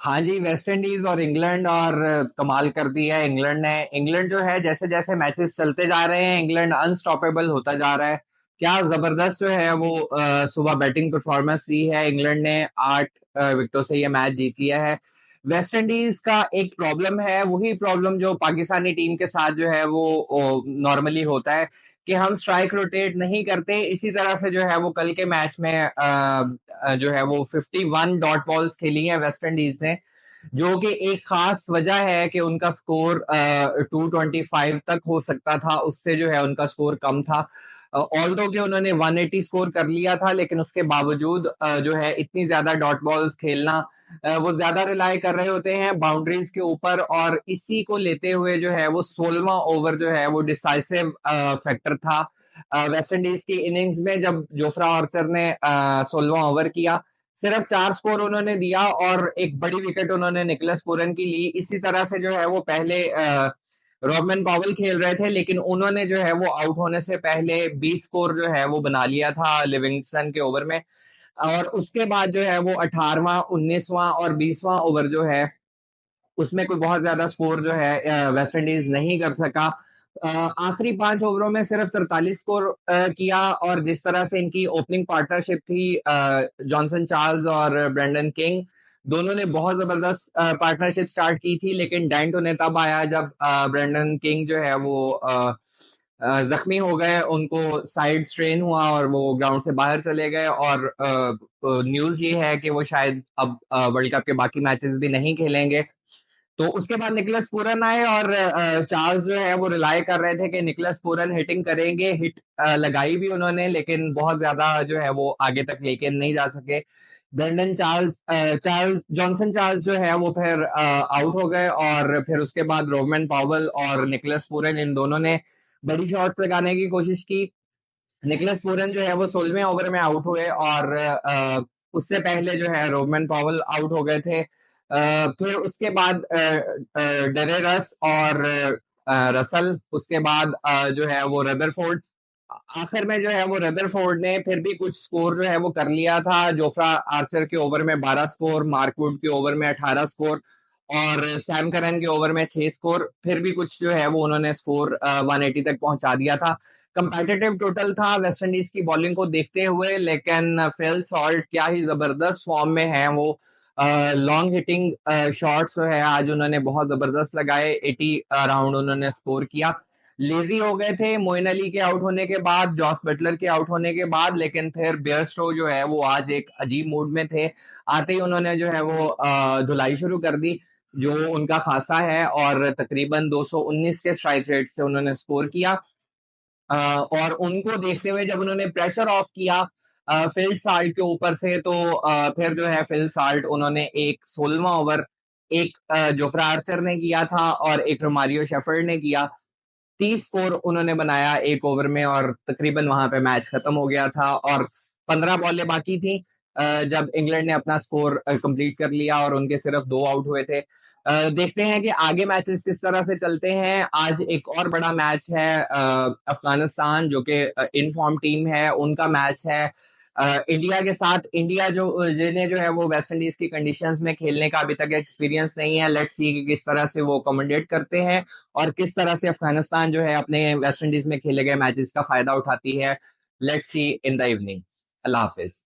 हाँ जी, West Indies और England और कमाल कर दिया है इंग्लैंड ने। इंग्लैंड जो है जैसे जैसे मैचेस चलते जा रहे हैं इंग्लैंड अनस्टॉपेबल होता जा रहा है। क्या जबरदस्त जो है वो सुबह बैटिंग परफॉर्मेंस दी है इंग्लैंड ने। 8 विकेटों से ये मैच जीत लिया है। वेस्ट इंडीज का एक प्रॉब्लम है, वही प्रॉब्लम जो पाकिस्तानी टीम के साथ जो है वो नॉर्मली होता है कि हम स्ट्राइक रोटेट नहीं करते। इसी तरह से जो है वो कल के मैच में जो है वो 51 डॉट बॉल्स खेली हैं वेस्ट इंडीज ने, जो कि एक खास वजह है कि उनका स्कोर 225 तक हो सकता था, उससे जो है उनका स्कोर कम था। ऑल्दो कि उन्होंने 180 स्कोर कर लिया था, लेकिन उसके बावजूद जो है इतनी ज्यादा डॉट बॉल्स खेलना, वो ज्यादा रिलाई कर रहे होते हैं बाउंड्रीज के ऊपर, और इसी को लेते हुए जो है वो 16वां ओवर जो है वो डिसाइसिव फैक्टर था वेस्ट इंडीज की इनिंग्स में। जब जोफ्रा आर्चर ने 16वां ओवर किया, सिर्फ 4 स्कोर उन्होंने दिया और एक बड़ी विकेट उन्होंने निकलस पूरन की ली। इसी तरह से जो है वो पहले रॉबमन पॉवल खेल रहे थे, लेकिन उन्होंने जो है वो आउट होने से पहले 20 स्कोर जो है वो बना लिया था लिविंगस्टन के ओवर में। और उसके बाद जो है वो 18वां 19वां और 20वां ओवर जो है उसमें कोई बहुत ज्यादा स्कोर जो है वेस्ट इंडीज नहीं कर सका। आखिरी 5 ओवरों में सिर्फ 43 स्कोर किया। और जिस तरह से इनकी ओपनिंग पार्टनरशिप थी जॉनसन चार्ल्स और ब्रेंडन किंग, दोनों ने बहुत जबरदस्त पार्टनरशिप स्टार्ट की थी, लेकिन डेंट उन्हें तब आया जब ब्रेंडन किंग जो है वो जख्मी हो गए, उनको साइड स्ट्रेन हुआ और वो ग्राउंड से बाहर चले गए। और न्यूज ये है कि वो शायद अब वर्ल्ड कप के बाकी मैचेस भी नहीं खेलेंगे। तो उसके बाद निकलस पूरन आए और चार्ल्स जो है वो रिलाई कर रहे थे कि निकलस पूरन हिटिंग करेंगे। हिट लगाई भी उन्होंने, लेकिन बहुत ज्यादा जो है वो आगे तक लेके नहीं जा सके। Brendan Charles Charles Johnson Charles जो है वो फिर आउट हो गए, और फिर उसके बाद रोमन पॉवल और निकलस पूरन इन दोनों ने बड़ी शॉट्स लगाने की कोशिश की। निकलस पूरन जो है वो 16वें ओवर में आउट हुए, और उससे पहले जो है रोमन पॉवल आउट हो गए थे। फिर उसके बाद डेरेरस और रसल, उसके बाद जो है वो रदरफोर्ड। आखिर में जो है वो रदरफोर्ड ने फिर भी कुछ स्कोर जो है वो कर लिया था। जोफ्रा आर्चर के ओवर में 12 स्कोर, मार्कवुड के ओवर में 18 स्कोर, और सैम करन के ओवर में 6 स्कोर। फिर भी कुछ जो है वो उन्होंने स्कोर 180 तक पहुंचा दिया था। कंपेटिटिव टोटल था वेस्ट इंडीज की बॉलिंग को देखते हुए, लेकिन फिल सॉल्ट क्या ही जबरदस्त फॉर्म में है वो। लॉन्ग हिटिंग शॉट्स जो है आज उन्होंने बहुत जबरदस्त लगाए, 80 राउंड उन्होंने स्कोर किया। लेजी हो गए थे मोइन अली के आउट होने के बाद, जॉस बटलर के आउट होने के बाद, लेकिन फिर बेयरस्टो जो है वो आज एक अजीब मूड में थे। आते ही उन्होंने जो है वो धुलाई शुरू कर दी, जो उनका खासा है, और तकरीबन 219 के स्ट्राइक रेट से उन्होंने स्कोर किया। और उनको देखते हुए जब उन्होंने प्रेशर ऑफ किया फिल साल्ट के ऊपर से, तो फिर जो है फिल साल्ट उन्होंने एक 16वां ओवर, एक जोफ्रा आर्चर ने किया था और एक रोमारियो शेफर्ड ने किया। 30 स्कोर उन्होंने बनाया एक ओवर में, और तकरीबन वहां पे मैच खत्म हो गया था। और 15 बॉलें बाकी थी जब इंग्लैंड ने अपना स्कोर कंप्लीट कर लिया और उनके सिर्फ 2 आउट हुए थे। देखते हैं कि आगे मैचेस किस तरह से चलते हैं। आज एक और बड़ा मैच है, अफगानिस्तान जो कि इन फॉर्म टीम है, उनका मैच है इंडिया के साथ। इंडिया जो जिन्हें जो है वो वेस्ट इंडीज की कंडीशंस में खेलने का अभी तक एक्सपीरियंस नहीं है। लेट्स सी कि किस तरह से वो अकोमोडेट करते हैं, और किस तरह से अफगानिस्तान जो है अपने वेस्ट इंडीज में खेले गए मैचेस का फायदा उठाती है। Let's see in the evening. Allah Hafiz.